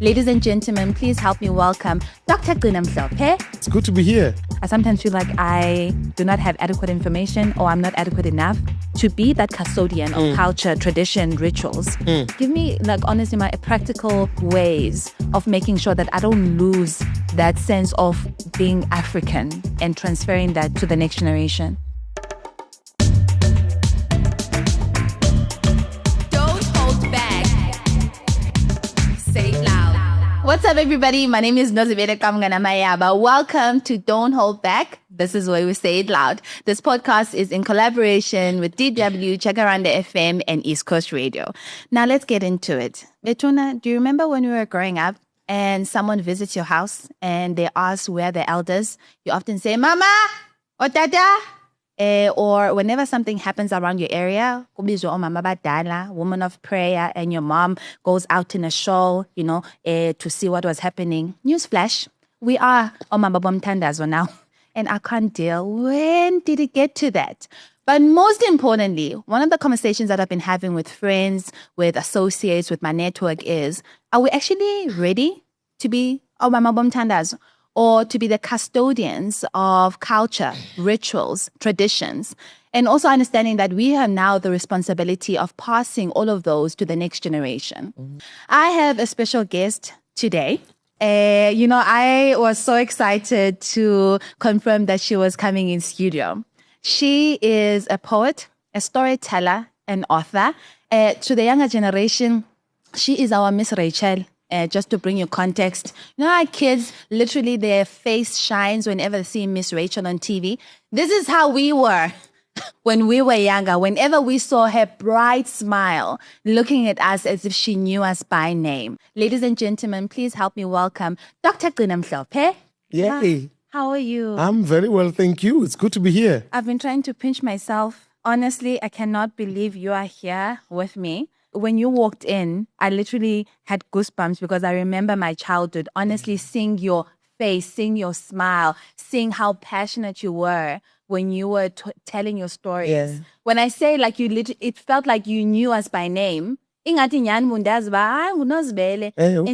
Ladies and gentlemen, please help me welcome Dr. Gcina Mhlophe. It's good to be here. I sometimes feel like I do not have adequate information or I'm not adequate enough to be that custodian of culture, tradition, rituals. Give me, honestly, my practical ways of making sure that I don't lose that sense of being African and transferring that to the next generation. What's up, everybody? My name is Nozibele Kamganamayaba. Welcome to Don't Hold Back. This is where we say it loud. This podcast is in collaboration with DW, Chakaranda FM, and East Coast Radio. Now, let's get into it. Betuna, do you remember when we were growing up and someone visits your house and they ask where the elders? You often say, Mama or Dada. Or whenever something happens around your area, woman of prayer, and your mom goes out in a show, to see what was happening. Newsflash, we are Omama Bomtandazo now. And I can't deal. When did it get to that? But most importantly, one of the conversations that I've been having with friends, with associates, with my network is, are we actually ready to be Omama Bomtandazo? Or to be the custodians of culture, rituals, traditions, and also understanding that we have now the responsibility of passing all of those to the next generation. I have a special guest today. I was so excited to confirm that she was coming in studio. She is a poet, a storyteller, an author. To the younger generation, she is our Miss Rachel. Just to bring you context, our kids, literally their face shines whenever they see Miss Rachel on TV. This is how we were when we were younger. Whenever we saw her bright smile, looking at us as if she knew us by name. Ladies and gentlemen, please help me welcome Dr. Gcina Mhlophe. Yay. How are you? I'm very well, thank you. It's good to be here. I've been trying to pinch myself. Honestly, I cannot believe you are here with me. When you walked in, I literally had goosebumps because I remember my childhood. Honestly, seeing your face, seeing your smile, seeing how passionate you were when you were telling your stories. Yeah. When I say it felt like you knew us by name. And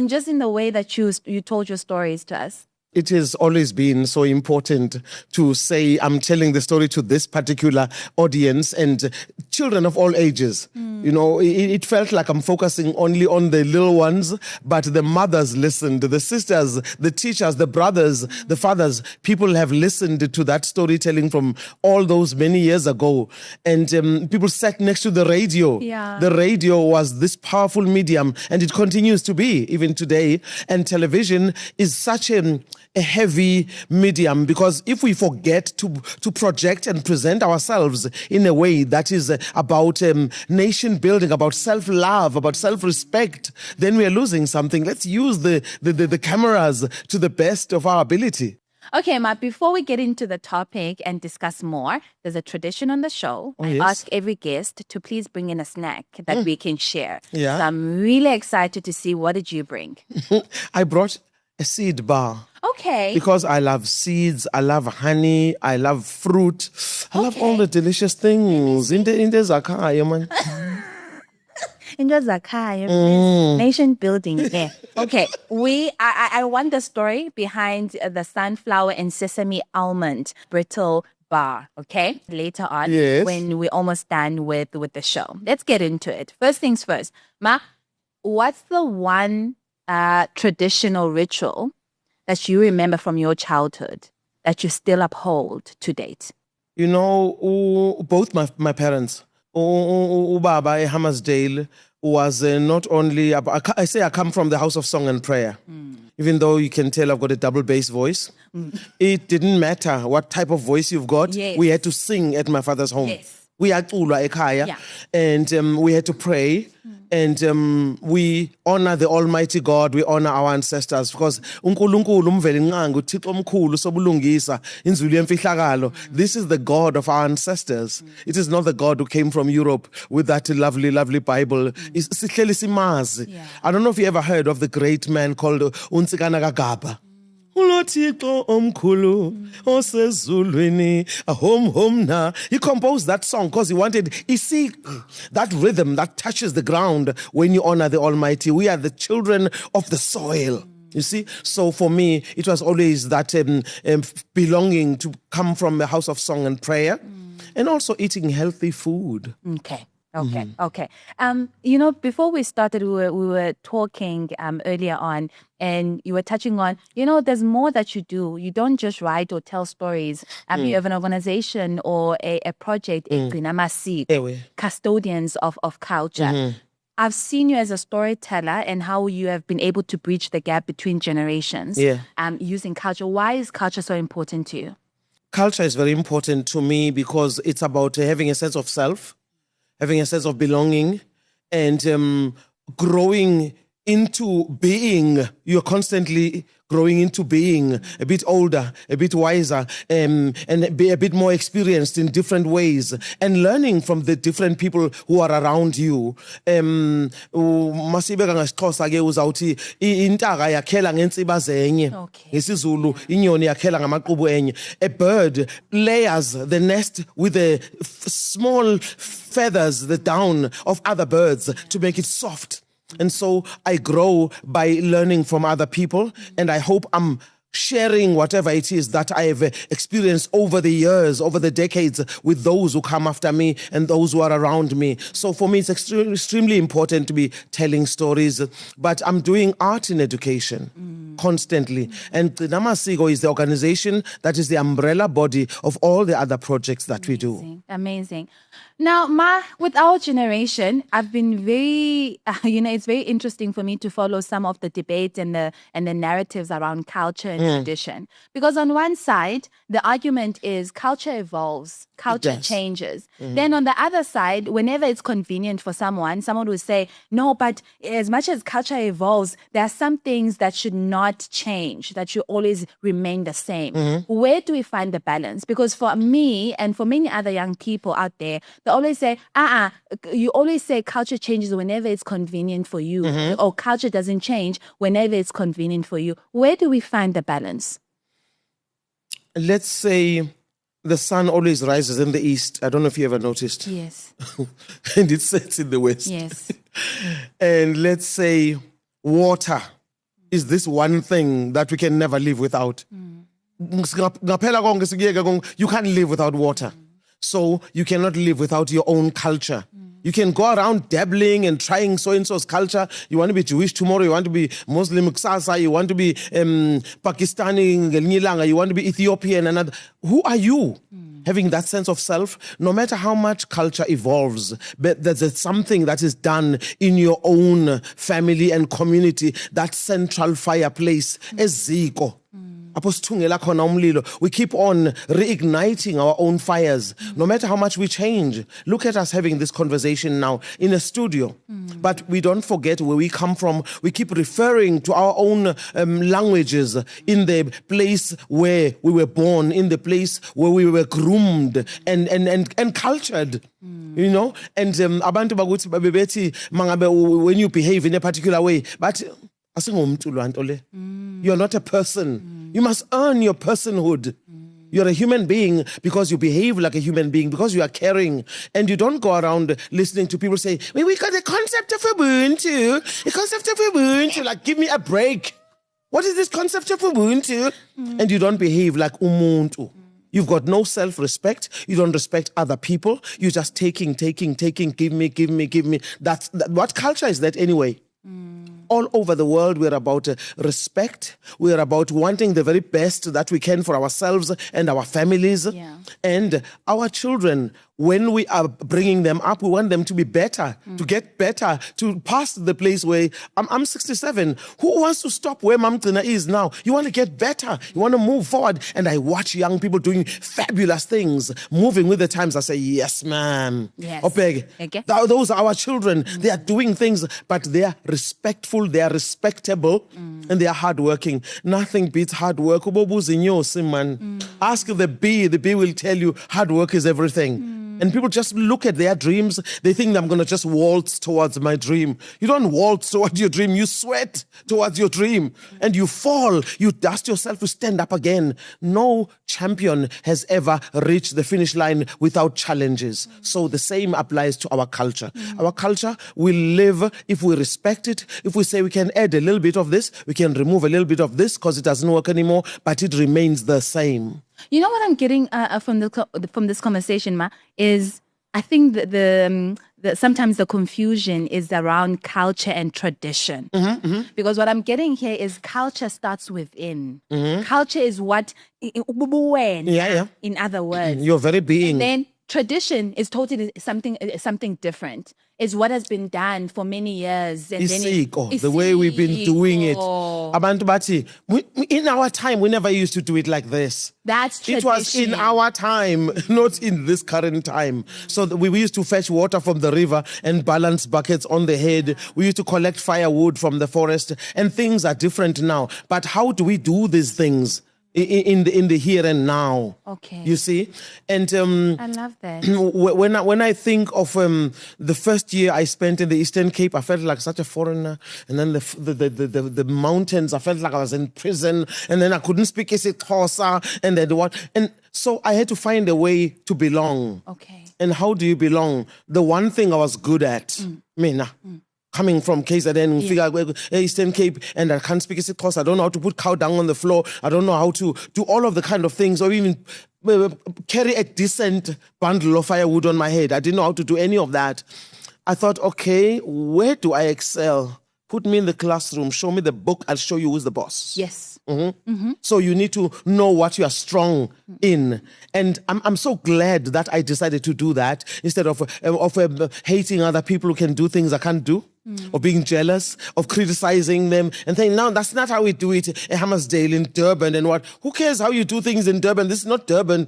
just in the way that you told your stories to us. It has always been so important to say, I'm telling the story to this particular audience and children of all ages. It felt like I'm focusing only on the little ones, but the mothers listened, the sisters, the teachers, the brothers, the fathers. People have listened to that storytelling from all those many years ago. And people sat next to the radio. Yeah. The radio was this powerful medium, and it continues to be even today. And television is such a heavy medium, because if we forget to project and present ourselves in a way that is about nation building, about self-love, about self-respect, then we are losing something. Let's use the cameras to the best of our ability. Okay, Ma, before we get into the topic and discuss more, there's a tradition on the show. I ask every guest to please bring in a snack that we can share. Yeah. So I'm really excited to see, what did you bring? I brought a seed bar. Okay. Because I love seeds, I love honey, I love fruit. I love all the delicious things. In the Zakaya, man. In the Zakaya, nation building. Yeah. Okay. I want the story behind the sunflower and sesame almond brittle bar. Okay. Later on, when we're almost done with the show. Let's get into it. First things first. Ma, what's the one traditional ritual that you remember from your childhood that you still uphold to date? Both my parents, Ubaba Hammersdale was not only, I say I come from the house of song and prayer. Even though you can tell I've got a double bass voice, it didn't matter what type of voice you've got. Yes. We had to sing at my father's home. Yes. We had and we had to pray. And we honor the Almighty God, we honor our ancestors, because this is the God of our ancestors. It is not the God who came from Europe with that lovely, lovely Bible. I don't know if you ever heard of the great man called Unsikana Gagaba. ulothixo omkhulu osezulwini home na. He composed that song because he wanted that rhythm that touches the ground when you honor the Almighty. We are the children of the soil. You see, so for me, it was always that belonging to come from a house of song and prayer, and also eating healthy food. Okay. Before we started, we were talking earlier on, and you were touching on, there's more that you do. You don't just write or tell stories. You have an organization or a project, Gcina Mhlophe, custodians of culture. I've seen you as a storyteller and how you have been able to bridge the gap between generations using culture. Why is culture so important to you? Culture is very important to me because it's about having a sense of self, having a sense of belonging, and growing into being. You're constantly growing into being a bit older, a bit wiser, and be a bit more experienced in different ways, and learning from the different people who are around you. Masibeka ngesixhosa ke uzawuthi intaka yakhela ngentsiba zenye. Ngesizulu inyoni yakhela ngamaqhubu enye. A bird layers the nest with the small feathers, the down of other birds to make it soft. And so I grow by learning from other people, and I hope I'm sharing whatever it is that I have experienced over the years, over the decades, with those who come after me and those who are around me. So for me, it's extremely important to be telling stories, but I'm doing art in education constantly. And Gcina Mhlophe is the organization that is the umbrella body of all the other projects that we do. Amazing. Now, with our generation, I've been very, it's very interesting for me to follow some of the debates and the narratives around culture and tradition. Because on one side, the argument is culture evolves, culture changes. Then on the other side, whenever it's convenient for someone will say, no, but as much as culture evolves, there are some things that should not change, that should always remain the same. Where do we find the balance? Because for me and for many other young people out there, they always say, you always say culture changes whenever it's convenient for you, or culture doesn't change whenever it's convenient for you. Where do we find the balance? Let's say the sun always rises in the east. I don't know if you ever noticed. Yes. And it sets in the west. Yes. And let's say water is this one thing that we can never live without. You can't live without water. So you cannot live without your own culture. You can go around dabbling and trying so-and-so's culture. You want to be Jewish tomorrow. You want to be Muslim kusasa. You want to be Pakistani. You want to be Ethiopian. And who are you? Having that sense of self, no matter how much culture evolves, but there's something that is done in your own family and community, that central fireplace, eziko. We keep on reigniting our own fires, no matter how much we change. Look at us having this conversation now in a studio. But we don't forget where we come from. We keep referring to our own languages in the place where we were born, in the place where we were groomed and cultured. You know? And abantu bakuthi babebethi mangabe when you behave in a particular way, but you're not a person. You must earn your personhood. You're a human being because you behave like a human being, because you are caring. And you don't go around listening to people say, we got the concept of Ubuntu. The concept of Ubuntu. Like, give me a break. What is this concept of Ubuntu? And you don't behave like umuntu. You've got no self-respect. You don't respect other people. You're just taking. Give me. What culture is that anyway? All over the world, we're about respect. We're about wanting the very best that we can for ourselves and our families. And our children, when we are bringing them up, we want them to be better, to get better, to pass the place where I'm 67. Who wants to stop where Mam Gcina is now? You want to get better. You want to move forward. And I watch young people doing fabulous things, moving with the times. I say, yes, ma'am. Yes. Okay. Those are our children. They are doing things, but they are respectful, they are respectable, and they are hardworking. Nothing beats hard work. Ask the bee will tell you hard work is everything. And people just look at their dreams. They think I'm going to just waltz towards my dream. You don't waltz towards your dream. You sweat towards your dream. And you fall. You dust yourself to stand up again. No champion has ever reached the finish line without challenges. So the same applies to our culture. Our culture will live if we respect it. If we say we can add a little bit of this, we can remove a little bit of this because it doesn't work anymore, but it remains the same. You know what I'm getting from this conversation, Ma, is I think that sometimes the confusion is around culture and tradition. Because what I'm getting here is culture starts within. Culture is what, in other words. Your very being. And then tradition is totally something different. It's what has been done for many years. And the way we've been doing it. Abantu bathi, in our time, we never used to do it like this. That's tradition. It was in our time, not in this current time. So we used to fetch water from the river and balance buckets on the head. We used to collect firewood from the forest, and things are different now. But how do we do these things? In the here and now, okay, you see, and I love that. When I think of the first year I spent in the Eastern Cape, I felt like such a foreigner. And then the mountains, I felt like I was in prison. And then I couldn't speak isiXhosa, and then what? And so I had to find a way to belong. Okay. And how do you belong? The one thing I was good at, mina. Coming from KZN, Eastern Cape, and I can't speak isiXhosa. I don't know how to put cow dung on the floor. I don't know how to do all of the kind of things, or even carry a decent bundle of firewood on my head. I didn't know how to do any of that. I thought, okay, where do I excel? Put me in the classroom, show me the book, I'll show you who's the boss. Yes. So you need to know what you are strong in. And I'm so glad that I decided to do that instead of hating other people who can do things I can't do, or being jealous, of criticizing them and saying, no, that's not how we do it at Hammersdale, in Durban, and what? Who cares how you do things in Durban? This is not Durban.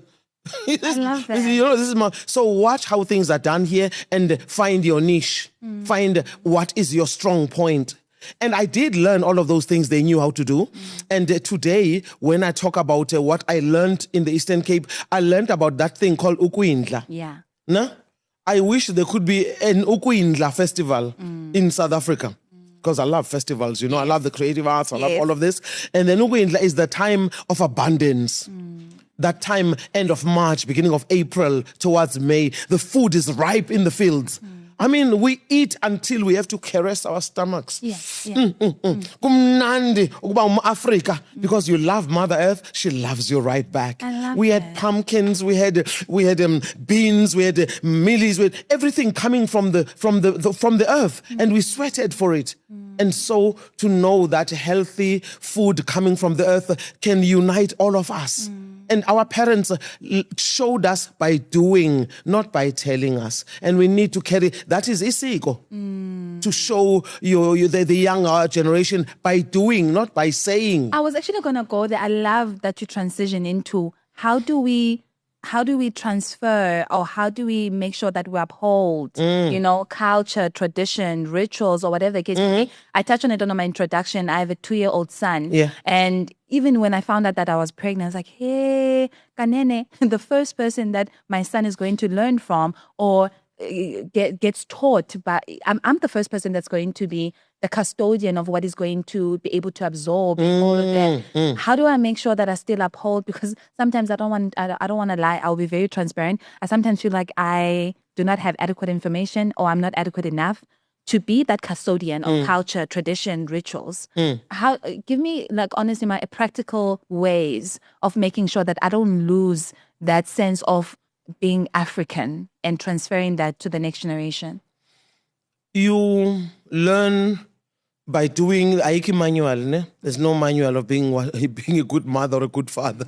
I love that. This is so watch how things are done here and find your niche. Find what is your strong point. And I did learn all of those things they knew how to do. And today, when I talk about what I learned in the Eastern Cape, I learned about that thing called Ukuindla. Yeah. No? I wish there could be an Ukuindla festival in South Africa. Because I love festivals, I love the creative arts, I love all of this. And then Ukuindla is the time of abundance. That time, end of March, beginning of April, towards May, the food is ripe in the fields. I mean, we eat until we have to caress our stomachs. Kumnandi ukuba Africa, because you love Mother Earth, she loves you right back. We had pumpkins, we had beans, we had mealies, we had everything coming from the earth, and we sweated for it. And so to know that healthy food coming from the earth can unite all of us. And our parents showed us by doing, not by telling us. And we need to carry, that is isiko, to show the younger generation by doing, not by saying. I was actually going to go there. I love that you transition into how do we transfer, or how do we make sure that we uphold, culture, tradition, rituals, or whatever the case may be. I touched on it on my introduction. I have a 2-year-old son. Yeah. And even when I found out that I was pregnant, I was like, hey, Kanene, the first person that my son is going to learn from or gets taught, but I'm the first person that's going to be the custodian of what is going to be able to absorb all of that. How do I make sure that I still uphold? Because sometimes I don't want to lie. I'll be very transparent. I sometimes feel like I do not have adequate information, or I'm not adequate enough to be that custodian of culture, tradition, rituals. How? Give me, honestly, my practical ways of making sure that I don't lose that sense of being African and transferring that to the next generation. You learn by doing Aiki manual. Ne? There's no manual of being a good mother or a good father.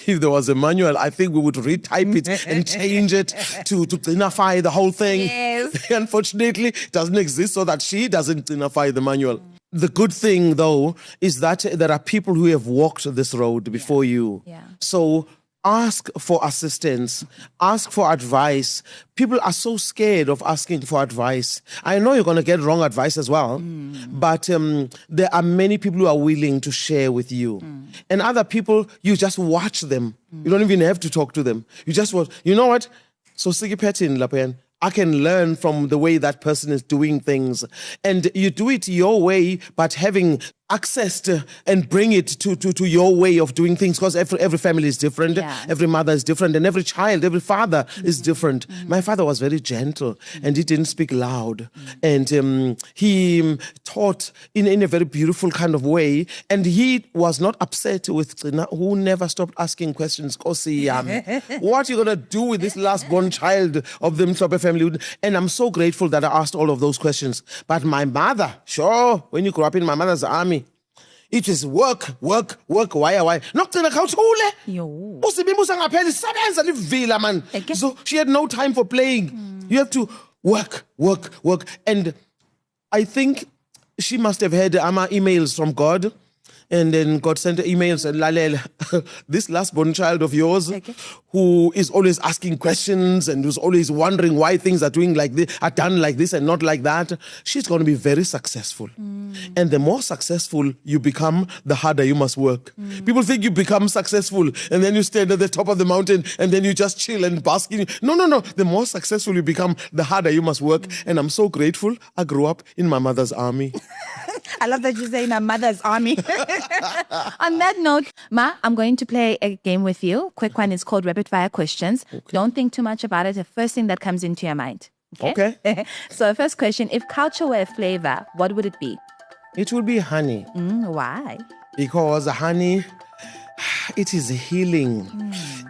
If there was a manual, I think we would retype it and change it to dignify the whole thing. Yes. Unfortunately, it doesn't exist, so that she doesn't dignify the manual. The good thing, though, is that there are people who have walked this road before you. Yeah. So ask for assistance. Ask for advice. People are so scared of asking for advice. I know you're going to get wrong advice as well, but there are many people who are willing to share with you. And other people, you just watch them. You don't even have to talk to them. You just watch. You know what? So Sigipetin Lapen, I can learn from the way that person is doing things. And you do it your way, but having access to and bring it to your way of doing things, because every family is different, every mother is different, and every child, every father is different. My father was very gentle and he didn't speak loud. And he taught in a very beautiful kind of way, and he was not upset with Gcina, who never stopped asking questions. Kosi yami, what are you going to do with this last born child of the Mhlophe family? And I'm so grateful that I asked all of those questions. But my mother, sure, when you grew up in my mother's army, it is work. Why? Not in a couch. Man. So she had no time for playing. You have to work. And I think she must have had emails from God. And then God sent her emails and Lalel, this last born child of yours, who is always asking questions and who's always wondering why things are done like this and not like that, she's going to be very successful. And the more successful you become, the harder you must work. People think you become successful and then you stand at the top of the mountain and then you just chill and bask in. No. The more successful you become, the harder you must work. And I'm so grateful I grew up in my mother's army. I love that you say in my mother's army. On that note, Ma, I'm going to play a game with you. Quick one is called Rapid Fire Questions. Okay. Don't think too much about it. The first thing that comes into your mind. Okay. So first question, if culture were a flavor, what would it be? It would be honey. Why? Because honey, it is healing.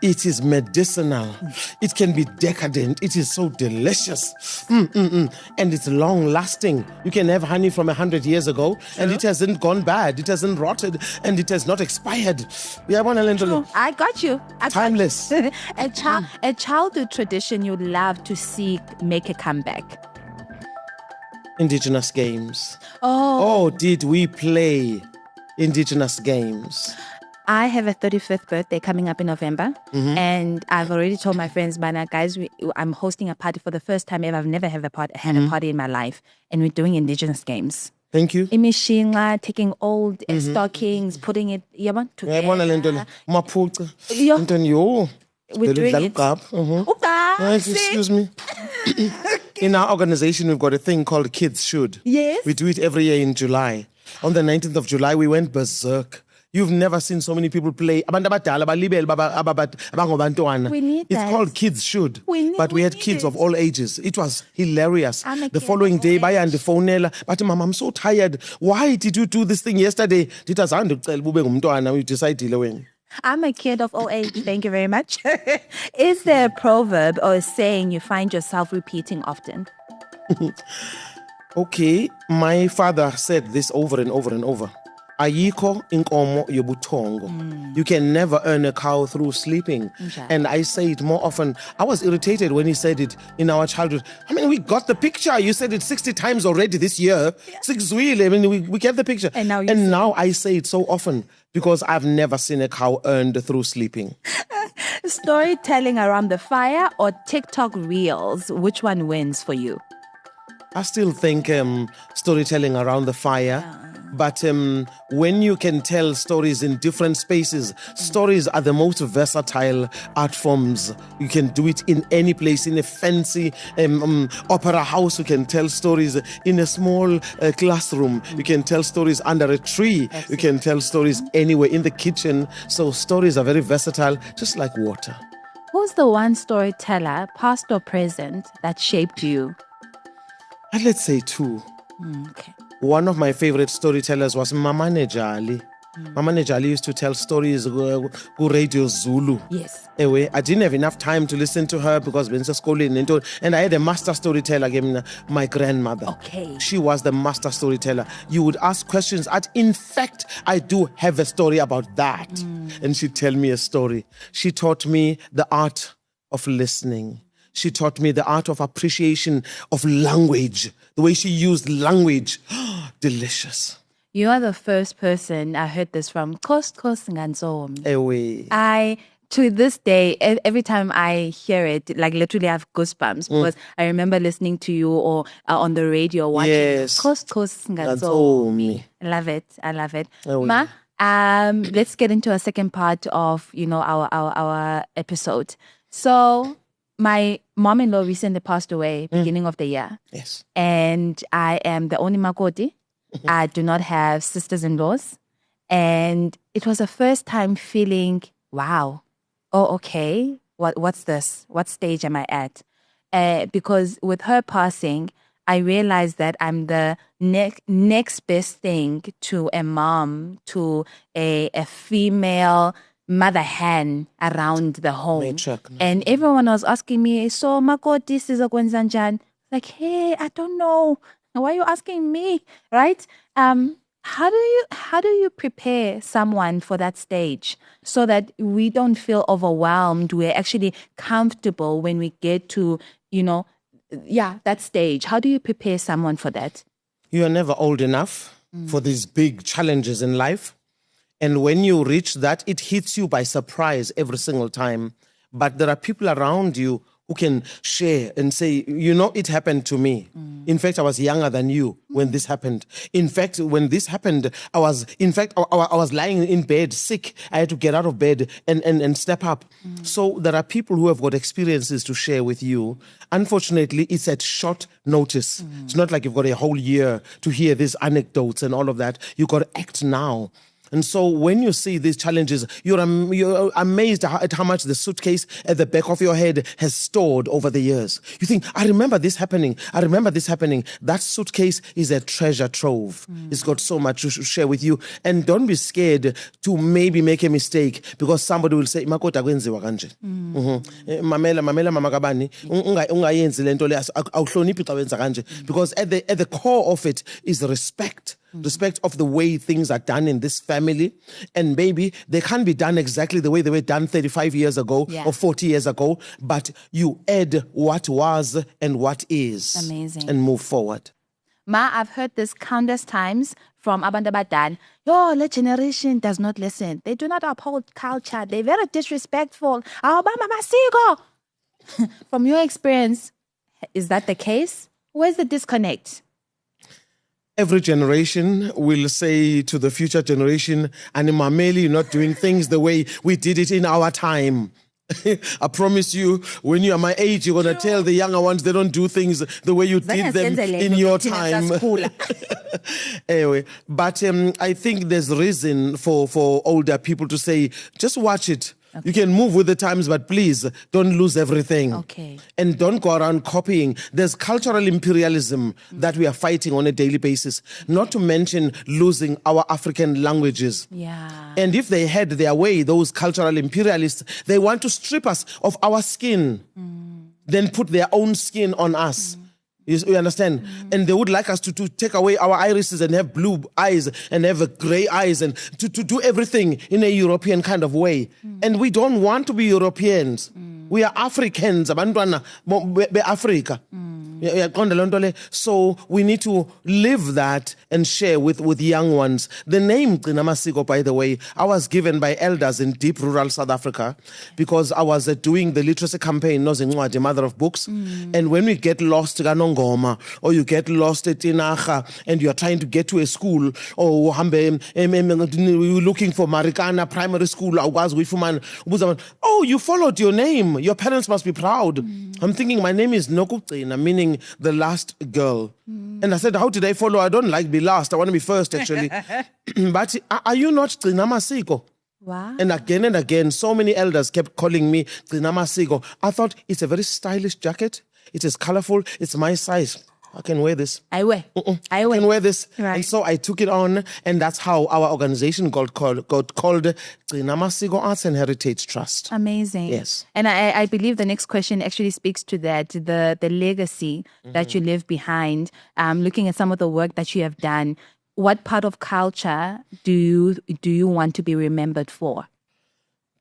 It is medicinal. It can be decadent. It is so delicious. And it's long lasting. You can have honey from 100 years ago and it hasn't gone bad. It hasn't rotted and it has not expired. I got you. Timeless. A childhood tradition you'd love to see make a comeback. Indigenous games. Oh, did we play Indigenous games? I have a 35th birthday coming up in November, and I've already told my friends, guys, I'm hosting a party for the first time ever. I've never had a party in my life, and we're doing Indigenous games. Thank you. Imishinga, taking old stockings, putting it together. We're doing it. Excuse me. In our organization, we've got a thing called Kids Should. Yes. We do it every year in July. On the 19th of July, we went berserk. You've never seen so many people play. We need that. It's called Kids Should. But we had kids of all ages. It was hilarious. The following day, and the phone, but Mom, I'm so tired. Why did you do this thing yesterday? I'm a kid of all age. Thank you very much. Is there a proverb or a saying you find yourself repeating often? Okay, my father said this over and over and over. Ayiko inkomo yobutongo. You can never earn a cow through sleeping. Okay. And I say it more often. I was irritated when he said it in our childhood. I mean, we got the picture. You said it 60 times already this year. I mean, we get the picture. And now I say it so often because I've never seen a cow earned through sleeping. Storytelling around the fire or TikTok reels? Which one wins for you? I still think storytelling around the fire. But when you can tell stories in different spaces, stories are the most versatile art forms. You can do it in any place, in a fancy opera house. You can tell stories in a small classroom. You can tell stories under a tree. You can tell stories anywhere, in the kitchen. So stories are very versatile, just like water. Who's the one storyteller, past or present, that shaped you? Let's say two. Okay. One of my favorite storytellers was Mama Nejali. Mama Nejali used to tell stories go Radio Zulu. Yes. Anyway, I didn't have enough time to listen to her because when schooling and I had a master storyteller, my grandmother. Okay. She was the master storyteller. You would ask questions. In fact, I do have a story about that. And she'd tell me a story. She taught me the art of listening. She taught me the art of appreciation of language. The way she used language. Delicious. You are the first person I heard this from. Kos Nganzomi. Away. To this day, every time I hear it, like literally I have goosebumps because I remember listening to you or on the radio watching. Yes. Kos Nganzomi. I love it. Away. Ma, let's get into a second part of, our episode. So, my mom-in-law recently passed away beginning of the year. Yes. And I am the only makoti. I do not have sisters-in-laws. And it was the first time feeling, wow, oh, okay, what's this? What stage am I at? Because with her passing, I realized that I'm the next best thing to a mom, to a female mother hen around the home. Matriarch. And everyone was asking me, so makoti sizokwenza njani? Like, hey, I don't know. Why are you asking me? Right? How do you prepare someone for that stage so that we don't feel overwhelmed? We're actually comfortable when we get to, that stage. How do you prepare someone for that? You are never old enough for these big challenges in life. And when you reach that, it hits you by surprise every single time. But there are people around you who can share and say, it happened to me. In fact, I was younger than you when this happened. In fact, when this happened, I was lying in bed sick. I had to get out of bed and step up. So there are people who have got experiences to share with you. Unfortunately, it's at short notice. It's not like you've got a whole year to hear these anecdotes and all of that. You've got to act now. And so when you see these challenges, you're amazed at how much the suitcase at the back of your head has stored over the years. You think, I remember this happening. That suitcase is a treasure trove. It's got so much to share with you. And don't be scared to maybe make a mistake because somebody will say, Makota kwenziwa kanje. Mamela mama kabani, ungayenzi lento le awuhloniphi xa wenza kanje. Because at the core of it is respect. Respect of the way things are done in this family. And maybe they can't be done exactly the way they were done 35 years ago or 40 years ago, but you add what was and what is. Amazing. And move forward. Ma, I've heard this countless times from abantu abadala. Yo, the generation does not listen. They do not uphold culture. They're very disrespectful. From your experience, is that the case? Where's the disconnect? Every generation will say to the future generation, Animameli, you're not doing things the way we did it in our time. I promise you, when you are my age, you're going to tell the younger ones they don't do things the way you did them in your time. Anyway, but I think there's reason for older people to say, just watch it. Okay. You can move with the times, but please don't lose everything. Okay. And don't go around copying. There's cultural imperialism that we are fighting on a daily basis, not to mention losing our African languages. Yeah. And if they had their way, those cultural imperialists, they want to strip us of our skin, then put their own skin on us. You understand? And they would like us to take away our irises and have blue eyes and have gray eyes and to do everything in a European kind of way. And we don't want to be Europeans. We are Africans, abantwana be-Africa. So we need to live that and share with young ones. The name Gcina Masiko, by the way, I was given by elders in deep rural South Africa because I was doing the literacy campaign, Nozincwadi, Mother of Books. And when we get lost Ganongoma, or you get lost at Tinacha, and you are trying to get to a school, or you're looking for Marikana Primary School, oh, you followed your name. Your parents must be proud. I'm thinking my name is Nokugcina, meaning the last girl. And I said, how did I follow? I don't like be last. I want to be first, actually. But are you not Gcina Masiko? Wow. And again, so many elders kept calling me Gcina Masiko. I thought it's a very stylish jacket. It is colorful. It's my size. I can I can wear this. Right. And so I took it on, and that's how our organization got called Gcina Masiko Arts and Heritage Trust. Amazing. Yes. And I believe the next question actually speaks to that, the legacy that you leave behind, looking at some of the work that you have done. What part of culture do you want to be remembered for?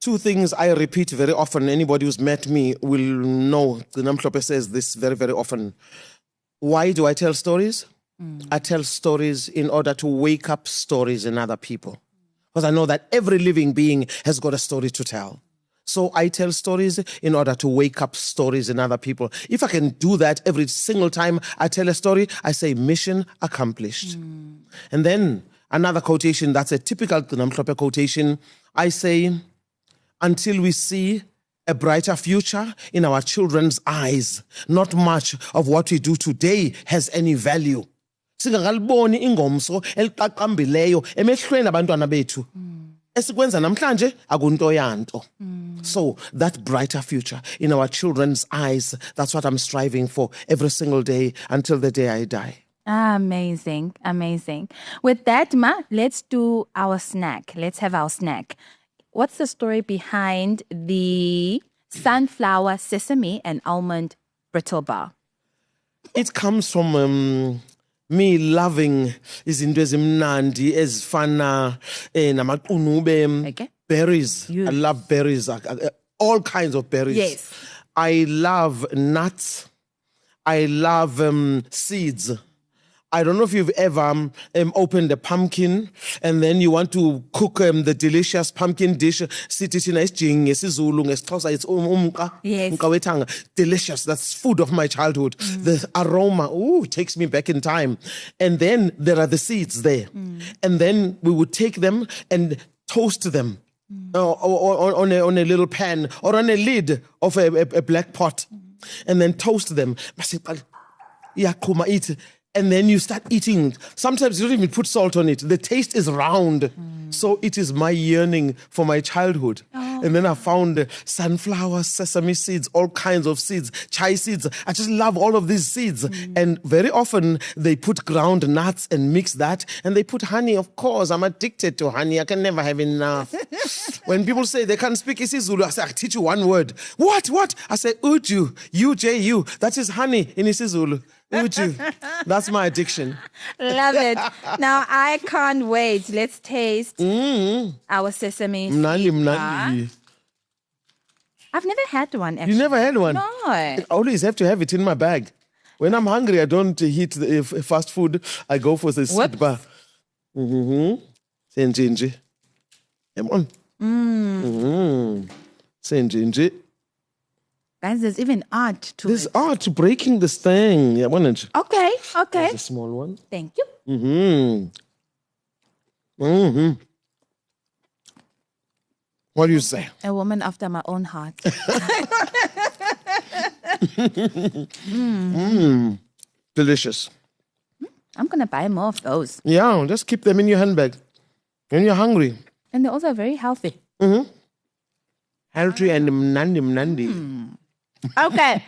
Two things I repeat very often. Anybody who's met me will know Gcina Mhlophe says this very, very often. Why do I tell stories? I tell stories in order to wake up stories in other people. Because I know that every living being has got a story to tell. So I tell stories in order to wake up stories in other people. If I can do that every single time I tell a story, I say mission accomplished. And then another quotation, that's a typical Gcina Mhlophe quotation. I say, until we see a brighter future in our children's eyes. Not much of what we do today has any value. Singakaliboni ingomso eliqaqambileyo emehlweni abantwana bethu. Esikwenza namhlanje akunto yanto. So that brighter future in our children's eyes, that's what I'm striving for every single day until the day I die. Amazing, amazing. With that, Ma, let's do our snack. Let's have our snack. What's the story behind the sunflower, sesame, and almond brittle bar? It comes from me loving izinto ezimnandi ezifana namaqunube, Okay. berries. Yes. I love berries, all kinds of berries. Yes. I love nuts. I love seeds. I don't know if you've ever opened a pumpkin and then you want to cook the delicious pumpkin dish. It's Yes. delicious. That's food of my childhood. The aroma, takes me back in time. And then there are the seeds there. And then we would take them and toast them on a little pan or on a lid of a black pot. And then toast them. Eat. And then you start eating. Sometimes you don't even put salt on it. The taste is round. So it is my yearning for my childhood. And then I found sunflower, sesame seeds, all kinds of seeds, chai seeds. I just love all of these seeds. And very often they put ground nuts and mix that. And they put honey. Of course, I'm addicted to honey. I can never have enough. When people say they can't speak isiZulu, I say, I teach you one word. What? I say, uju, U-J-U. That is honey in isiZulu. Uju. That's my addiction. Love it. Now, I can't wait. Let's taste our sesame seed bar. I've never had one, actually. You never had one? No. I always have to have it in my bag. When I'm hungry, I don't eat the fast food. I go for the seed bar. Senjinji. Come on. Senjinji. Guys, there's even art to There's it. art to breaking this thing. Yeah, wasn't it? Okay. There's a small one. Thank you. What do you say? A woman after my own heart. Delicious. I'm going to buy more of those. Yeah, just keep them in your handbag when you're hungry. And they're also very healthy. Healthy and mnandi. Okay.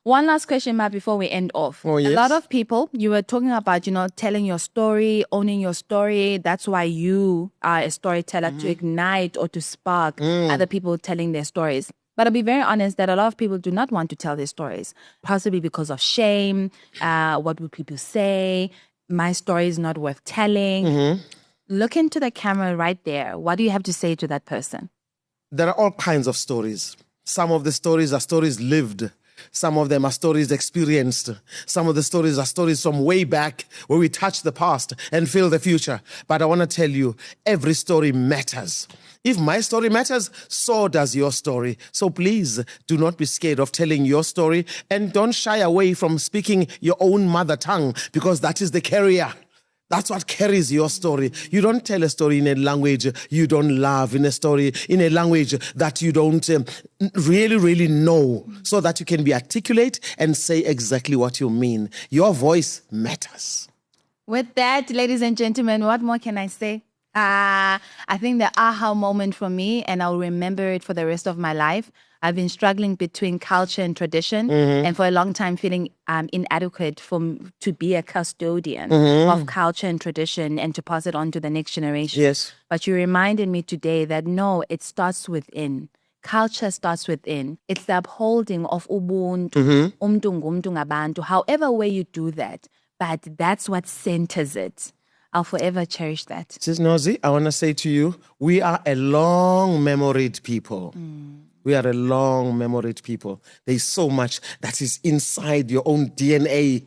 One last question, Ma, before we end off. Oh, yes. A lot of people, you were talking about, telling your story, owning your story. That's why you are a storyteller, to ignite or to spark other people telling their stories. But I'll be very honest that a lot of people do not want to tell their stories, possibly because of shame. What will people say? My story is not worth telling. Look into the camera right there. What do you have to say to that person? There are all kinds of stories. Some of the stories are stories lived. Some of them are stories experienced. Some of the stories are stories from way back where we touch the past and feel the future. But I want to tell you, every story matters. If my story matters, so does your story. So please do not be scared of telling your story and don't shy away from speaking your own mother tongue because that is the carrier. That's what carries your story. You don't tell a story in a language you don't love, in a language that you don't really know, so that you can be articulate and say exactly what you mean. Your voice matters. With that, ladies and gentlemen, what more can I say? I think the aha moment for me, and I'll remember it for the rest of my life. I've been struggling between culture and tradition, and for a long time feeling inadequate to be a custodian of culture and tradition and to pass it on to the next generation. Yes. But you reminded me today that no, it starts within. Culture starts within. It's the upholding of ubuntu, umntu ngumntu ngabantu, however way you do that. But that's what centers it. I'll forever cherish that. Sis Nozi, I want to say to you, we are a long-memoried people. We are a long-memoried people. There's so much that is inside your own DNA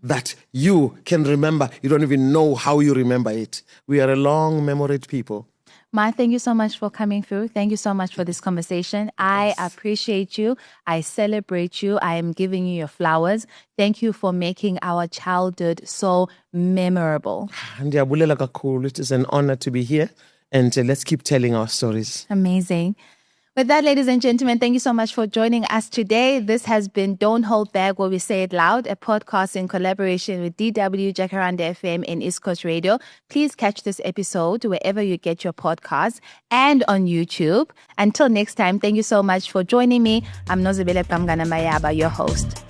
that you can remember. You don't even know how you remember it. We are a long-memoried people. Ma, thank you so much for coming through. Thank you so much for this conversation. I appreciate you. I celebrate you. I am giving you your flowers. Thank you for making our childhood so memorable. It is an honor to be here. And let's keep telling our stories. Amazing. With that, ladies and gentlemen, thank you so much for joining us today. This has been Don't Hold Back, where we say it loud, a podcast in collaboration with DW, Jacaranda FM, and East Coast Radio. Please catch this episode wherever you get your podcasts and on YouTube. Until next time, thank you so much for joining me. I'm Nozibele Kamgana-Mayaba, your host.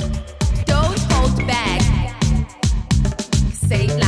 Don't hold back. Say it loud.